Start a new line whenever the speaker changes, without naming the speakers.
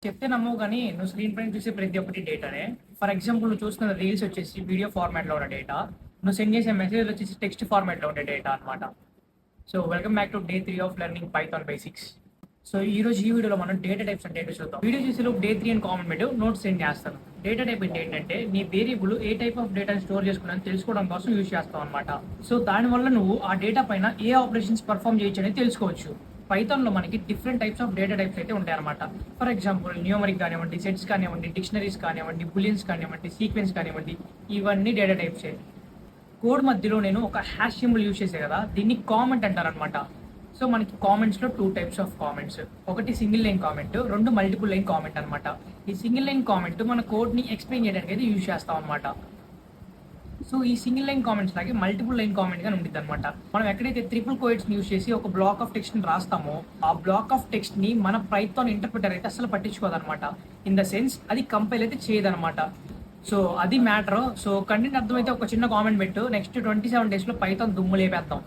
చెప్తే నమ్మవు కానీ నువ్వు స్క్రీన్ పైన చూసే ప్రతి ఒక్కటి డేటానే. ఫర్ ఎగ్జాంపుల్ నువ్వు చూస్తున్న రీల్స్ వచ్చేసి వీడియో ఫార్మాట్లో ఉన్న డేటా, నువ్వు సెండ్ చేసే మెసేజ్ వచ్చేసి టెక్స్ట్ ఫార్మాట్లో ఉండే డేటా అనమాట. So welcome back to day 3 of learning Python basics. So ఈ రోజు ఈ వీడియోలో మనం డేటా టైప్స్ అంటే ఏంటో చూద్దాం. వీడియో చేసేలోపు డే 3 అని కామెంట్ పెట్టు, నోట్స్ సెండ్ చేస్తాను. డేటా టైప్ అంటే ఏంటంటే నీ వేరియబుల్ ఏ టైప్ ఆఫ్ డేటాని స్టోర్ చేసుకుని తెలుసుకోవడం కోసం యూజ్ చేస్తాం అనమాట. సో దానివల్ల నువ్వు ఆ డేటా పైన ఏ ఆపరేషన్స్ పర్ఫామ్ చేయొచ్చు అనేది తెలుసుకోవచ్చు. పైథాన్లో మనకి different types of data types అయితే ఉంటాయన్నమాట. ఫర్ ఎగ్జాంపుల్ న్యూమరిక్ కానివ్వండి, సెట్స్ కానివ్వండి, డిక్షనరీస్ కానివ్వండి, బులియన్స్ కానివ్వండి, సీక్వెన్స్ కానివ్వండి, ఇవన్నీ డేటా టైప్సే. కోడ్ మధ్యలో నేను ఒక హ్యాష్ సింబల్ యూజ్ చేసే కదా, దీన్ని కామెంట్ అంటారనమాట. సో మనకి కామెంట్స్లో 2 టైప్స్ ఆఫ్ కామెంట్స్. ఒకటి సింగిల్ లైన్ కామెంట్, రెండు మల్టిపుల్ లైన్ కామెంట్ అనమాట. ఈ సింగిల్ లైన్ కామెంట్ మన కోడ్ని ఎక్స్ప్లెయిన్ చేయడానికి అయితే యూజ్ చేస్తాం అనమాట. సో ఈ సింగిల్ లైన్ కామెంట్స్ లాగే మల్టిపుల్ లైన్ కామెంట్ గా ఉంటుంది అనమాట. మనం ఎక్కడైతే ట్రిపుల్ కోయిట్స్ యూజ్ చేసి ఒక బ్లాక్ ఆఫ్ టెక్స్ట్ ని రాస్తామో ఆ బ్లాక్ ఆఫ్ టెక్స్ట్ ని మన పైథాన్ ఇంటర్ప్రిటర్ అయితే అసలు పట్టించుకోదనమాట. ఇన్ ద సెన్స్ అది కంపైల్ అయితే చేయదనమాట. సో అది మ్యాటర్. సో కంటెంట్ అర్థమైతే ఒక చిన్న కామెంట్ పెట్టు, నెక్స్ట్ 27 days లో పైథాన్ దుమ్ము లేపేద్దాం.